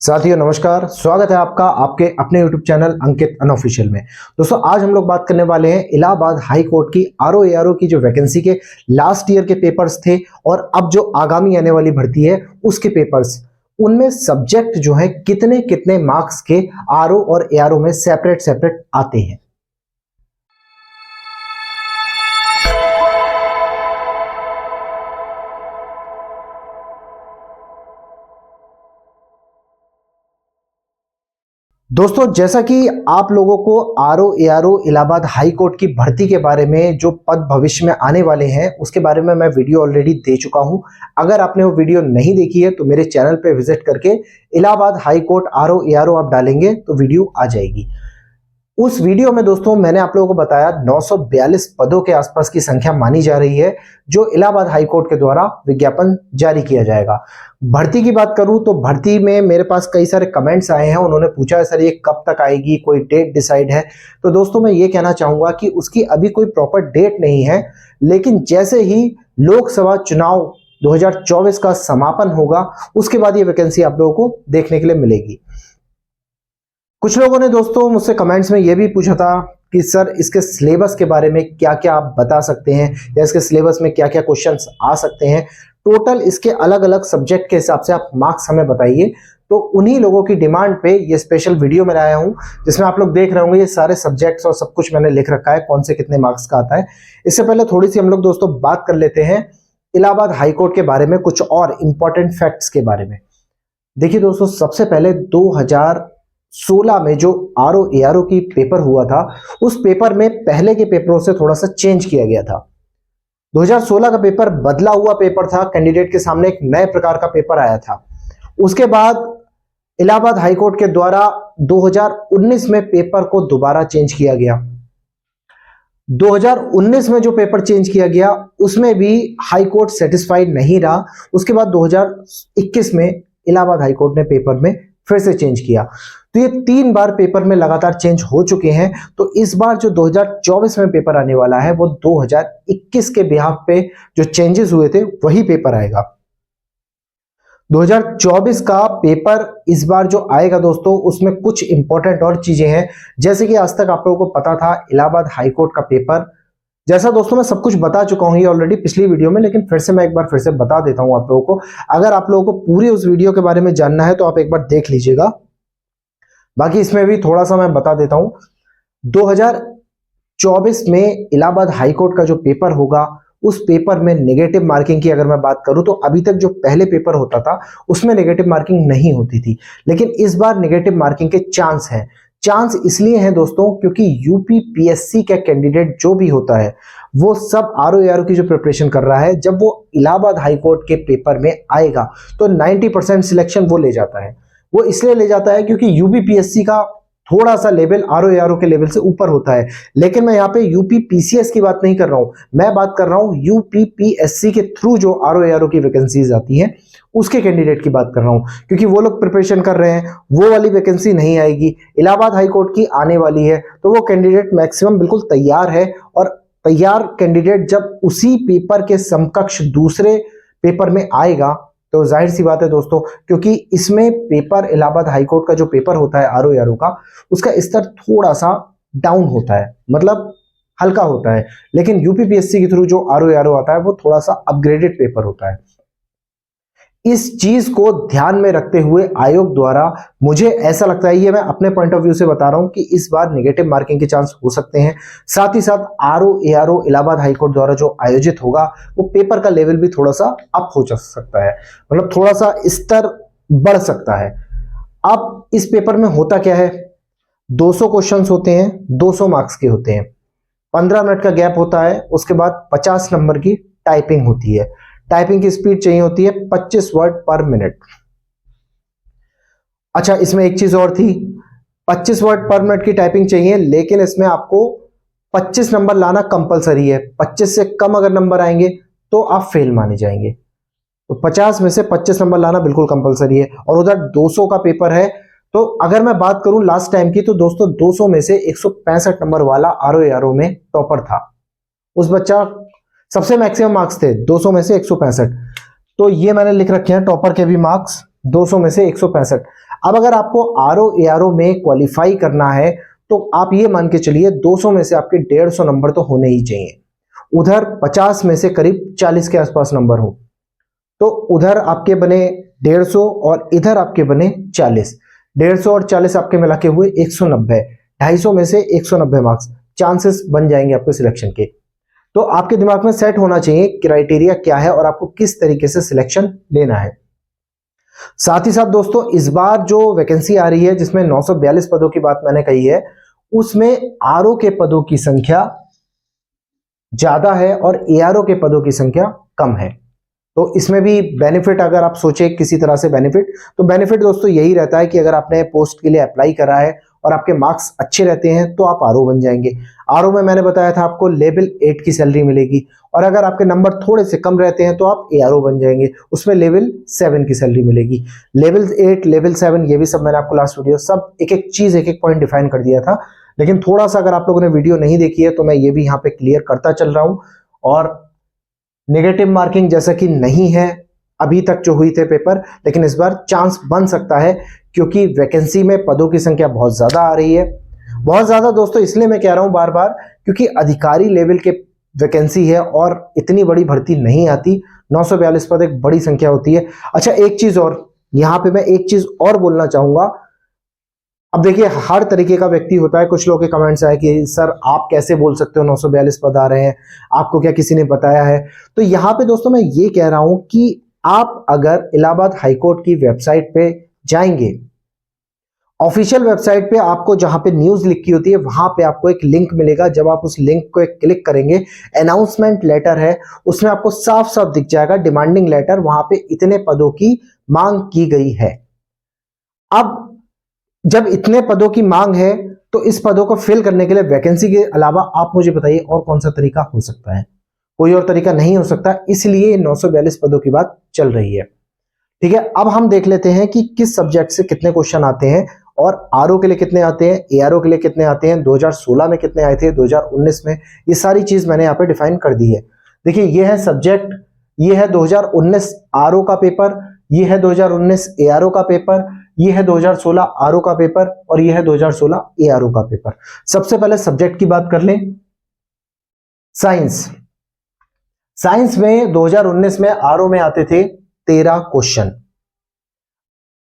साथियों नमस्कार, स्वागत है आपका आपके अपने YouTube चैनल अंकित अनऑफिशियल में। दोस्तों आज हम लोग बात करने वाले हैं इलाहाबाद हाई कोर्ट की आरओ एआरओ की जो वैकेंसी के लास्ट ईयर के पेपर्स थे और अब जो आगामी आने वाली भर्ती है उसके पेपर्स, उनमें सब्जेक्ट जो है कितने कितने मार्क्स के आरओ और एआरओ में सेपरेट सेपरेट आते हैं। दोस्तों जैसा कि आप लोगों को RO ARO Allahabad high court की भर्ती के बारे में जो पद भविष्य में आने वाले हैं उसके बारे में मैं वीडियो ऑलरेडी दे चुका हूं। अगर आपने वो वीडियो नहीं देखी है तो मेरे चैनल पे विजिट करके Allahabad high court RO ARO आप डालेंगे तो वीडियो आ जाएगी। उस वीडियो में दोस्तों मैंने आप लोगों को बताया 942 पदों के आसपास की संख्या मानी जा रही है जो इलाहाबाद हाई कोर्ट के द्वारा विज्ञापन जारी किया जाएगा। भर्ती की बात करूं तो भर्ती में मेरे पास कई सारे कमेंट्स आए हैं, उन्होंने पूछा है सर ये कब तक आएगी, कोई डेट डिसाइड है। तो दोस्तों मैं ये कहना चाहूंगा कि उसकी अभी कोई प्रॉपर डेट नहीं है, लेकिन जैसे ही लोकसभा चुनाव 2024 का समापन होगा उसके बाद ये वैकेंसी आप लोगों को देखने के लिए मिलेगी। कुछ लोगों ने दोस्तों मुझसे कमेंट्स में यह भी पूछा था कि सर इसके सिलेबस के बारे में क्या क्या आप बता सकते हैं या इसके सिलेबस में क्या क्या क्वेश्चंस आ सकते हैं, टोटल इसके अलग अलग सब्जेक्ट के हिसाब से आप मार्क्स हमें बताइए। तो उन्हीं लोगों की डिमांड पे ये स्पेशल वीडियो में लाया हूं जिसमें आप लोग देख रहे होंगे ये सारे सब्जेक्ट्स और सब कुछ मैंने लिख रखा है, कौन से कितने मार्क्स का आता है। इससे पहले थोड़ी सी हम लोग दोस्तों बात कर लेते हैं इलाहाबाद हाईकोर्ट के बारे में, कुछ और इंपॉर्टेंट फैक्ट्स के बारे में। देखिए दोस्तों सबसे पहले 2016 में जो आरओ एआरओ की पेपर हुआ था उस पेपर में पहले के पेपरों से थोड़ा सा चेंज किया गया था। 2016 का पेपर बदला हुआ पेपर था, कैंडिडेट के सामने एक नए प्रकार का पेपर आया था। उसके बाद इलाहाबाद हाईकोर्ट के द्वारा 2019 में पेपर को दोबारा चेंज किया गया। 2019 में जो पेपर चेंज किया गया उसमें भी हाईकोर्ट सेटिस्फाइड नहीं रहा। उसके बाद 2021 में इलाहाबाद हाईकोर्ट ने पेपर में फिर से चेंज किया। तो ये 3 बार पेपर में लगातार चेंज हो चुके हैं। तो इस बार जो 2024 में पेपर आने वाला है वो 2021 के बिहाफ पे जो चेंजेस हुए थे वही पेपर आएगा। 2024 का पेपर इस बार जो आएगा दोस्तों उसमें कुछ इंपॉर्टेंट और चीजें हैं। जैसे कि आज तक आप लोगों को पता था इलाहाबाद हाईकोर्ट का पेपर, जैसा दोस्तों मैं सब कुछ बता चुका हूं ये ऑलरेडी पिछली वीडियो में, लेकिन फिर से मैं एक बार फिर से बता देता हूं आप लोगों को। अगर आप लोगों को पूरी उस वीडियो के बारे में जानना है तो आप एक बार देख लीजिएगा, बाकी इसमें भी थोड़ा सा मैं बता देता हूं। 2024 में इलाहाबाद हाईकोर्ट का जो पेपर होगा उस पेपर में नेगेटिव मार्किंग की अगर मैं बात करूं तो अभी तक जो पहले पेपर होता था उसमें नेगेटिव मार्किंग नहीं होती थी, लेकिन इस बार नेगेटिव मार्किंग के चांस हैं। चांस इसलिए हैं दोस्तों क्योंकि यूपीपीएससी का कैंडिडेट जो भी होता है वो सब आरओ एआरओ की जो प्रिपरेशन कर रहा है, जब वो इलाहाबाद हाईकोर्ट के पेपर में आएगा तो 90% सिलेक्शन वो ले जाता है। वो इसलिए ले जाता है क्योंकि यूपीपीएससी का थोड़ा सा लेवल आरओ एआरओ के लेवल से ऊपर होता है। लेकिन मैं यहाँ पे यूपीपीसीएस की बात नहीं कर रहा हूं, मैं बात कर रहा हूं यूपीपीएससी के थ्रू जो आरओ एआरओ की वैकेंसीज आती हैं उसके कैंडिडेट की बात कर रहा हूं, क्योंकि वो लोग प्रिपरेशन कर रहे हैं, वो वाली वैकेंसी नहीं आएगी। इलाहाबाद हाईकोर्ट की आने वाली है तो वो कैंडिडेट मैक्सिमम बिल्कुल तैयार है, और तैयार कैंडिडेट जब उसी पेपर के समकक्ष दूसरे पेपर में आएगा तो जाहिर सी बात है दोस्तों, क्योंकि इसमें पेपर इलाहाबाद हाईकोर्ट का जो पेपर होता है आरओ एआरओ का उसका स्तर थोड़ा सा डाउन होता है, मतलब हल्का होता है, लेकिन यूपीपीएससी के थ्रू जो आरओ एआरओ आता है वो थोड़ा सा अपग्रेडेड पेपर होता है। इस चीज को ध्यान में रखते हुए आयोग द्वारा मुझे ऐसा लगता है, ये मैं अपने पॉइंट ऑफ व्यू से बता रहा हूं, कि इस बार नेगेटिव मार्किंग के चांस हो सकते हैं। साथ ही साथ आरओ एआरओ इलाहाबाद हाईकोर्ट द्वारा जो आयोजित होगा वो पेपर का लेवल भी थोड़ा सा अप हो सकता है, मतलब थोड़ा सा स्तर बढ़ सकता है। अब इस पेपर में होता क्या है, 200 क्वेश्चंस होते हैं, 200 मार्क्स के होते हैं, 15 मिनट का गैप होता है, उसके बाद 50 नंबर की टाइपिंग होती है। टाइपिंग की स्पीड चाहिए होती है 25 वर्ड पर मिनट। अच्छा इसमें एक चीज और थी, 25 वर्ड पर मिनट की टाइपिंग चाहिए, लेकिन इसमें आपको 25 नंबर लाना कंपलसरी है। 25 से कम अगर नंबर आएंगे तो आप फेल माने जाएंगे। तो 50 में से 25 नंबर लाना बिल्कुल कंपलसरी है। और उधर 200 का पेपर है, तो अगर मैं बात करूं लास्ट टाइम की तो दोस्तों 200 में से 165 नंबर वाला आरओ एआरओ में टॉपर था। उस बच्चा सबसे मैक्सिमम मार्क्स थे 200 में से 165, तो ये मैंने लिख रखे हैं टॉपर के भी मार्क्स 200 में से 165। अब अगर आपको आरओ एआरओ में क्वालिफाई करना है तो आप ये मान के चलिए 200 में से आपके 150 नंबर तो होने ही चाहिए, उधर 50 में से करीब 40 के आसपास नंबर हो, तो उधर आपके बने 150 और इधर आपके बने 40। 150 और 40 आपके मिला के हुए 190, 250 में से 190 मार्क्स, चांसेस बन जाएंगे आपके सिलेक्शन के। तो आपके दिमाग में सेट होना चाहिए क्राइटेरिया क्या है और आपको किस तरीके से सिलेक्शन लेना है। साथ ही साथ दोस्तों, इस बार जो वैकेंसी आ रही है जिसमें 942 पदों की बात मैंने कही है, उसमें आरओ के पदों की संख्या ज्यादा है और एआरओ के पदों की संख्या कम है। तो इसमें भी बेनिफिट अगर आप सोचे किसी तरह से बेनिफिट, तो बेनिफिट दोस्तों यही रहता है कि अगर आपने पोस्ट के लिए अप्लाई करा है और आपके मार्क्स अच्छे रहते हैं तो आप आरओ बन जाएंगे। आरओ में मैंने बताया था आपको लेवल 8 की सैलरी मिलेगी, और अगर आपके नंबर थोड़े से कम रहते हैं तो आप एआरओ बन जाएंगे, उसमें लेवल 7 की सैलरी मिलेगी। लेवल 8 लेवल 7 ये भी सब मैंने आपको लास्ट वीडियो सब एक एक चीज एक एक पॉइंट डिफाइन कर दिया था, लेकिन थोड़ा सा अगर आप लोगों ने वीडियो नहीं देखी है तो मैं ये भी यहाँ पे क्लियर करता चल रहा हूं। और नेगेटिव मार्किंग जैसा कि नहीं है अभी तक जो हुई थे पेपर, लेकिन इस बार चांस बन सकता है क्योंकि वैकेंसी में पदों की संख्या बहुत ज्यादा आ रही है। बहुत ज्यादा दोस्तों इसलिए मैं कह रहा हूं बार बार, क्योंकि अधिकारी लेवल के वैकेंसी है और इतनी बड़ी भर्ती नहीं आती। 942 पद एक बड़ी संख्या होती है। अच्छा, एक चीज और यहां पे मैं एक चीज और बोलना चाहूंगा। अब देखिए, हर तरीके का व्यक्ति होता है। कुछ लोगों के कमेंट्स आए कि सर आप कैसे बोल सकते हो 942 पद आ रहे हैं, आपको क्या किसी ने बताया है? तो यहां पे दोस्तों मैं ये कह रहा हूं कि आप अगर इलाहाबाद हाईकोर्ट की वेबसाइट पे जाएंगे, ऑफिशियल वेबसाइट पे आपको जहां पे न्यूज लिखी होती है वहां पे आपको एक लिंक मिलेगा। जब आप उस लिंक को क्लिक करेंगे, अनाउंसमेंट लेटर है, उसमें आपको साफ साफ दिख जाएगा डिमांडिंग लेटर, वहां पे इतने पदों की मांग की गई है। अब जब इतने पदों की मांग है तो इस पदों को फिल करने के लिए वैकेंसी के अलावा आप मुझे बताइए और कौन सा तरीका हो सकता है? कोई और तरीका नहीं हो सकता, इसलिए 942 पदों की बात चल रही है। ठीक है, अब हम देख लेते हैं कि किस सब्जेक्ट से कितने क्वेश्चन आते हैं और आरओ के लिए कितने आते हैं, एआरओ के लिए कितने आते हैं, 2016 में कितने आए थे, 2019 में। ये सारी चीज मैंने यहाँ पे डिफाइन कर दी है। देखिए, ये है सब्जेक्ट, ये है 2019 आरओ का पेपर, ये है 2019 एआरओ का पेपर, ये है 2016 आरओ का पेपर और ये है 2016 एआरओ का पेपर। सबसे पहले सब्जेक्ट की बात कर लें। साइंस, साइंस में 2019 में आरओ में आते थे 13 क्वेश्चन,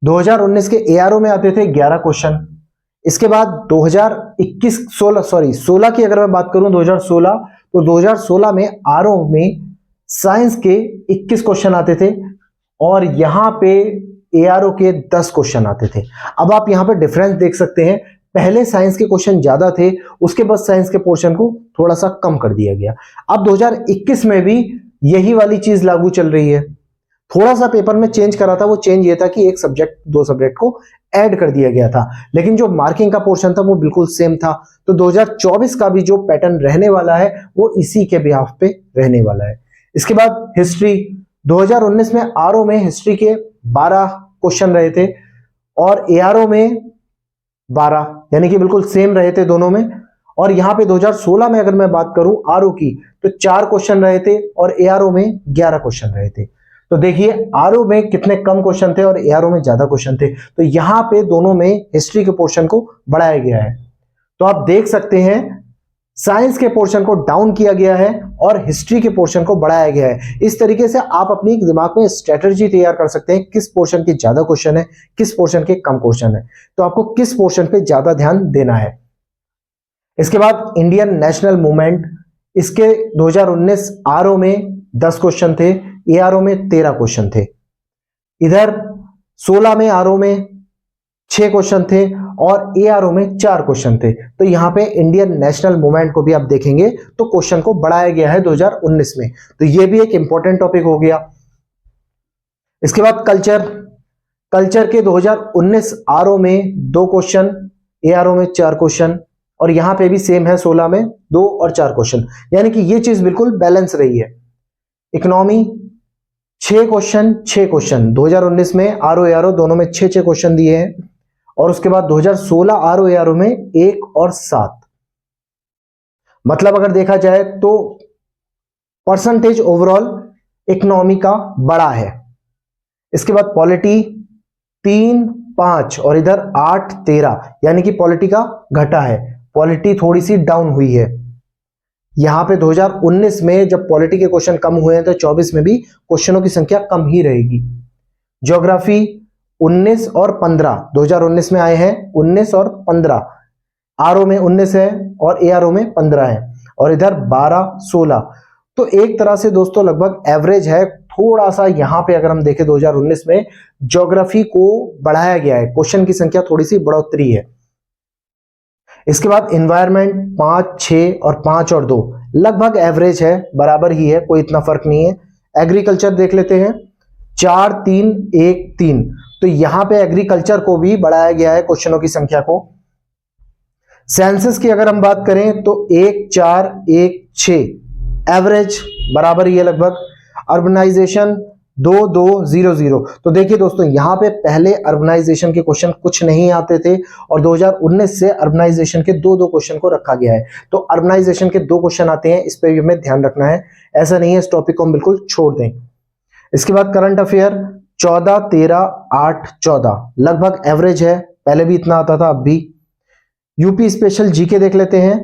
2019 के एआरओ में आते थे 11 क्वेश्चन। इसके बाद 16 की अगर मैं बात करूं 2016, तो 2016 में आरओ में साइंस के 21 क्वेश्चन आते थे और यहां पे एआरओ के 10 क्वेश्चन आते थे। अब आप यहां पे डिफरेंस देख सकते हैं, पहले साइंस के क्वेश्चन ज्यादा थे, उसके बाद साइंस के पोर्शन को थोड़ा सा कम कर दिया गया। अब 2021 में भी यही वाली चीज लागू चल रही है। थोड़ा सा पेपर में चेंज करा था, वो चेंज ये था कि एक सब्जेक्ट दो सब्जेक्ट को ऐड कर दिया गया था, लेकिन जो मार्किंग का पोर्शन था वो बिल्कुल सेम था। तो 2024 का भी जो पैटर्न रहने वाला है वो इसी के बिहाफ पे रहने वाला है। इसके बाद हिस्ट्री, 2019 में आरओ में हिस्ट्री के 12 क्वेश्चन रहे थे और एआरओ में 12, यानी कि बिल्कुल सेम रहे थे दोनों में। और यहां पे 2016 में अगर मैं बात करूं आरओ की, तो 4 क्वेश्चन रहे थे और एआरओ में 11 क्वेश्चन रहे थे। तो देखिए, आरओ में कितने कम क्वेश्चन थे और एआरओ में ज्यादा क्वेश्चन थे। तो यहां पे दोनों में हिस्ट्री के पोर्शन को बढ़ाया गया है। तो आप देख सकते हैं, साइंस के पोर्शन को डाउन किया गया है और हिस्ट्री के पोर्शन को बढ़ाया गया है। इस तरीके से आप अपनी दिमाग में स्ट्रेटजी तैयार कर सकते हैं, किस पोर्शन के ज्यादा क्वेश्चन है, किस पोर्शन के कम क्वेश्चन है, तो आपको किस पोर्शन पे ज्यादा ध्यान देना है। इसके बाद इंडियन नेशनल मूवमेंट, इसके 2019 आरओ में 10 क्वेश्चन थे, एआरओ में 13 क्वेश्चन थे। इधर 16 में आरओ में 6 क्वेश्चन थे और एआरओ में 4 क्वेश्चन थे। तो यहां पे इंडियन नेशनल मूवमेंट को भी आप देखेंगे तो क्वेश्चन को बढ़ाया गया है 2019 में। तो ये भी एक इंपॉर्टेंट टॉपिक हो गया। इसके बाद कल्चर, कल्चर के 2019 आरओ में 2 क्वेश्चन, एआरओ में 4 क्वेश्चन और यहां पे भी सेम है, 16 में 2 और 4 क्वेश्चन, यानी कि ये चीज बिल्कुल बैलेंस रही है। इकोनॉमी 6 क्वेश्चन 6 क्वेश्चन, 2019 में आरओ एआरओ दोनों में 6 क्वेश्चन दिए हैं और उसके बाद 2016 आरओ एआरओ में 1 और 7। मतलब अगर देखा जाए तो परसेंटेज ओवरऑल इकोनॉमी का बड़ा है। इसके बाद पॉलिटी 3 5 और इधर 8 13, यानी कि पॉलिटी का घटा है, पॉलिटी थोड़ी सी डाउन हुई है। यहां पे 2019 में जब पॉलिटी के क्वेश्चन कम हुए हैं तो 24 में भी क्वेश्चनों की संख्या कम ही रहेगी। ज्योग्राफी 19 और 15, 2019 में आए हैं 19 और 15, आरओ में 19 है और एआरओ में 15 है, और इधर 12 16। तो एक तरह से दोस्तों लगभग एवरेज है। थोड़ा सा यहां पे अगर हम देखें 2019 में ज्योग्राफी को बढ़ाया गया है, क्वेश्चन की संख्या थोड़ी सी बढ़ोतरी है। इसके बाद एनवायरनमेंट 5 6 और 5 और 2 लगभग एवरेज है, बराबर ही है, कोई इतना फर्क नहीं है। एग्रीकल्चर देख लेते हैं 4 3 1 3, तो यहां पे एग्रीकल्चर को भी बढ़ाया गया है क्वेश्चनों की संख्या को। सेंसस की अगर हम बात करें तो 1 4 1 6 एवरेज बराबर ही है लगभग। अर्बनाइजेशन 2 2 0 0, तो देखिए दोस्तों यहां पे पहले अर्बनाइजेशन के क्वेश्चन कुछ नहीं आते थे और 2019 से अर्बनाइजेशन के 2 क्वेश्चन को रखा गया है। तो अर्बनाइजेशन के 2 क्वेश्चन आते हैं, इस पे भी हमें ध्यान रखना है, ऐसा नहीं है इस टॉपिक को हम बिल्कुल छोड़ दें। इसके बाद करंट अफेयर 14 13 8 14 लगभग एवरेज है, पहले भी इतना आता था अब भी। यूपी स्पेशल जीके देख लेते हैं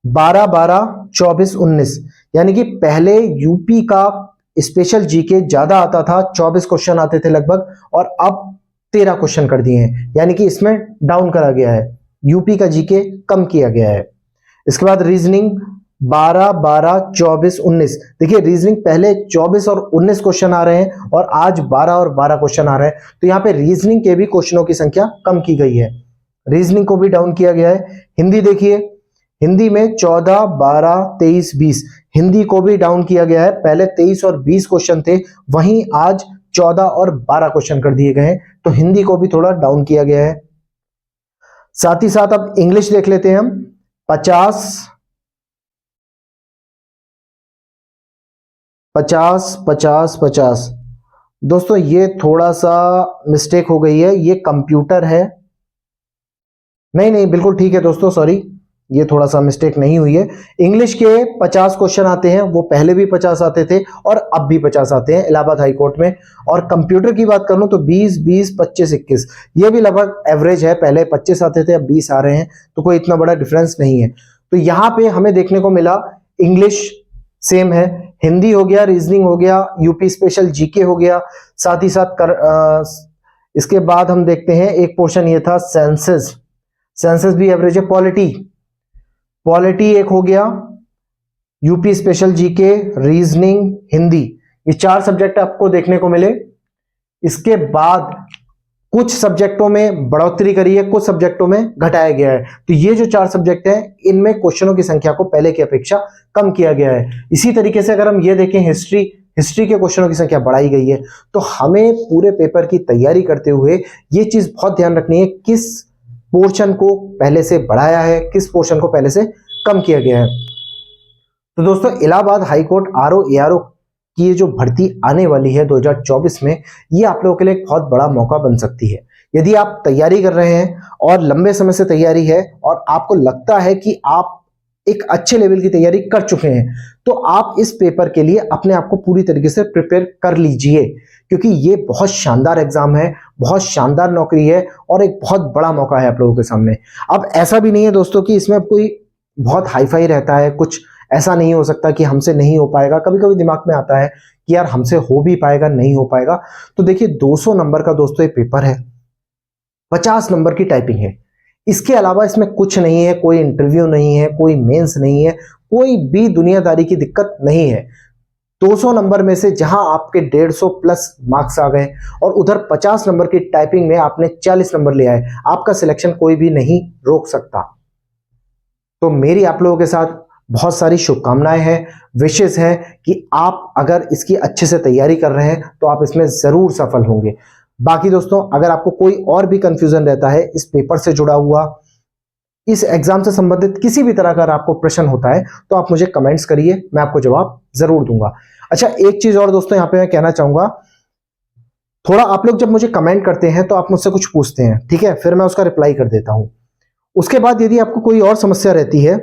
12 12 24 19, यानी कि पहले यूपी का स्पेशल जीके ज्यादा आता था, 24 क्वेश्चन आते थे लगभग, और अब 13 क्वेश्चन कर दिए हैं, यानी कि इसमें डाउन करा गया है, यूपी का जीके कम किया गया है। इसके बाद रीजनिंग 12 12 24 19, देखिए रीजनिंग पहले 24 और 19 क्वेश्चन आ रहे हैं और आज 12 और 12 क्वेश्चन आ रहे हैं, तो यहाँ पे रीजनिंग के भी क्वेश्चनों की संख्या कम की गई है, रीजनिंग को भी डाउन किया गया है। हिंदी देखिए, हिंदी में 14 12 23 20, हिंदी को भी डाउन किया गया है, पहले 23 और 20 क्वेश्चन थे, वहीं आज 14 और 12 क्वेश्चन कर दिए गए हैं, तो हिंदी को भी थोड़ा डाउन किया गया है। साथ ही साथ अब इंग्लिश देख लेते हैं हम 50 50 50 50, दोस्तों ये थोड़ा सा मिस्टेक हो गई है, ये कंप्यूटर है, नहीं नहीं बिल्कुल ठीक है दोस्तों, सॉरी ये थोड़ा सा मिस्टेक नहीं हुई है। इंग्लिश के 50 क्वेश्चन आते हैं, वो पहले भी 50 आते थे और अब भी 50 आते हैं इलाहाबाद हाई कोर्ट में। और कंप्यूटर की बात करूं तो 20 20 25 21, ये भी लगभग एवरेज है, पहले 25 आते थे अब 20 आ रहे हैं, तो कोई इतना बड़ा डिफरेंस नहीं है। तो यहां पे हमें देखने को मिला इंग्लिश सेम है, हिंदी हो गया, रीजनिंग हो गया, यूपी स्पेशल जीके हो गया, साथ ही साथ इसके बाद हम देखते हैं एक पोर्शन ये था सेंसस, सेंसस भी एवरेज है। पॉलिटी एक हो गया, UP special GK, reasoning, Hindi, ये 4 सब्जेक्ट आपको देखने को मिले। इसके बाद कुछ सब्जेक्टों में बढ़ोतरी करी है, कुछ सब्जेक्टों में घटाया गया है, तो ये जो 4 सब्जेक्ट हैं इनमें क्वेश्चनों की संख्या को पहले की अपेक्षा कम किया गया है। इसी तरीके से अगर हम ये देखें हिस्ट्री के क्वेश्चनों की संख्या बढ़ाई गई है। तो हमें पूरे पेपर की तैयारी करते हुए ये चीज बहुत ध्यान रखनी है, किस पोर्शन को पहले से बढ़ाया है, किस पोर्शन को पहले से कम किया गया है। तो दोस्तों Allahabad high court RO ARO की ये जो भर्ती आने वाली है 2024 में, ये आप लोगों के लिए एक बहुत बड़ा मौका बन सकती है। यदि आप तैयारी कर रहे हैं और लंबे समय से तैयारी है और आपको लगता है कि आप एक अच्छे लेवल की तैयारी कर चुके हैं, तो आप इस पेपर के लिए अपने आप को पूरी तरीके से प्रिपेयर कर लीजिए, क्योंकि ये बहुत शानदार एग्जाम है, बहुत शानदार नौकरी है और एक बहुत बड़ा मौका है आप लोगों के सामने। अब ऐसा भी नहीं है दोस्तों कि इसमें कोई बहुत हाईफाई रहता है, कुछ ऐसा नहीं हो सकता कि हमसे नहीं हो पाएगा। कभी कभी दिमाग में आता है कि यार हमसे हो भी पाएगा, नहीं हो पाएगा। तो देखिए 200 नंबर का दोस्तों ये पेपर है, 50 नंबर की टाइपिंग है, इसके अलावा इसमें कुछ नहीं है, कोई इंटरव्यू नहीं है, कोई मेंस नहीं है, कोई भी दुनियादारी की दिक्कत नहीं है। 200 नंबर में से जहां आपके 150 प्लस मार्क्स आ गए और उधर 50 नंबर की टाइपिंग में आपने 40 नंबर ले आए, आपका सिलेक्शन कोई भी नहीं रोक सकता। तो मेरी आप लोगों के साथ बहुत सारी शुभकामनाएं हैं, विशेष है कि आप अगर इसकी अच्छे से तैयारी कर रहे हैं तो आप इसमें जरूर सफल होंगे। बाकी दोस्तों अगर आपको कोई और भी कंफ्यूजन रहता है इस पेपर से जुड़ा हुआ, इस एग्जाम से संबंधित किसी भी तरह का अगर आपको प्रश्न होता है तो आप मुझे कमेंट्स करिए, मैं आपको जवाब जरूर दूंगा। अच्छा एक चीज और दोस्तों यहाँ पे मैं कहना चाहूंगा, थोड़ा आप लोग जब मुझे कमेंट करते हैं तो आप मुझसे कुछ पूछते हैं, ठीक है, फिर मैं उसका रिप्लाई कर देता हूं। उसके बाद यदि आपको कोई और समस्या रहती है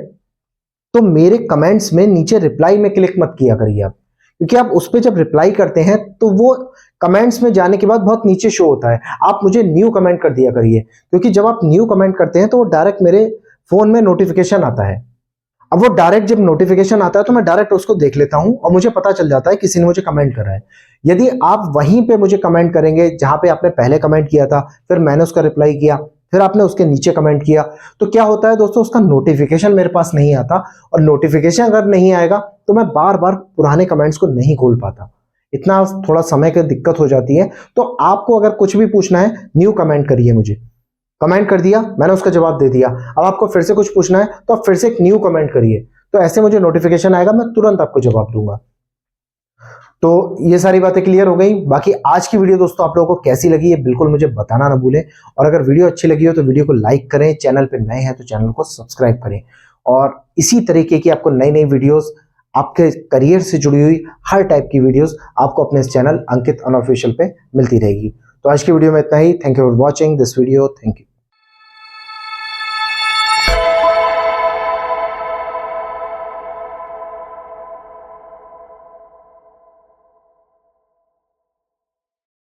तो मेरे कमेंट्स में नीचे रिप्लाई में क्लिक मत किया करिए आप, क्योंकि आप उस पर जब रिप्लाई करते हैं तो वो कमेंट्स में जाने के बाद बहुत नीचे शो होता है। आप मुझे न्यू कमेंट कर दिया करिए, क्योंकि जब आप न्यू कमेंट करते हैं तो वो डायरेक्ट मेरे फोन में नोटिफिकेशन आता है। अब वो डायरेक्ट जब नोटिफिकेशन आता है तो मैं डायरेक्ट उसको देख लेता हूं और मुझे पता चल जाता है किसी ने मुझे कमेंट करा है। यदि आप वहीं पे मुझे कमेंट करेंगे जहां पे आपने पहले कमेंट किया था, फिर मैंने उसका रिप्लाई किया, फिर आपने उसके नीचे कमेंट किया, तो क्या होता है दोस्तों, उसका नोटिफिकेशन मेरे पास नहीं आता। और नोटिफिकेशन अगर नहीं आएगा तो मैं बार बार पुराने कमेंट्स को नहीं खोल पाता, इतना थोड़ा समय की दिक्कत हो जाती है। तो आपको अगर कुछ भी पूछना है, न्यू कमेंट करिए, मुझे कमेंट कर दिया, मैंने उसका जवाब दे दिया। अब आपको फिर से कुछ पूछना है तो आप फिर से एक न्यू कमेंट करिए, तो ऐसे मुझे नोटिफिकेशन आएगा, मैं तुरंत आपको जवाब दूंगा। तो ये सारी बातें क्लियर हो गई। बाकी आज की वीडियो दोस्तों आप लोगों को कैसी लगी, ये बिल्कुल मुझे बताना ना भूलें। और अगर वीडियो अच्छी लगी हो तो वीडियो को लाइक करें, चैनल पे नए हैं तो चैनल को सब्सक्राइब करें। और इसी तरीके की आपको नई नई वीडियोस, आपके करियर से जुड़ी हुई हर टाइप की वीडियोस आपको अपने इस चैनल अंकित अनऑफिशियल पे मिलती रहेगी। तो आज की वीडियो में इतना ही। Thank you for watching this video. Thank you.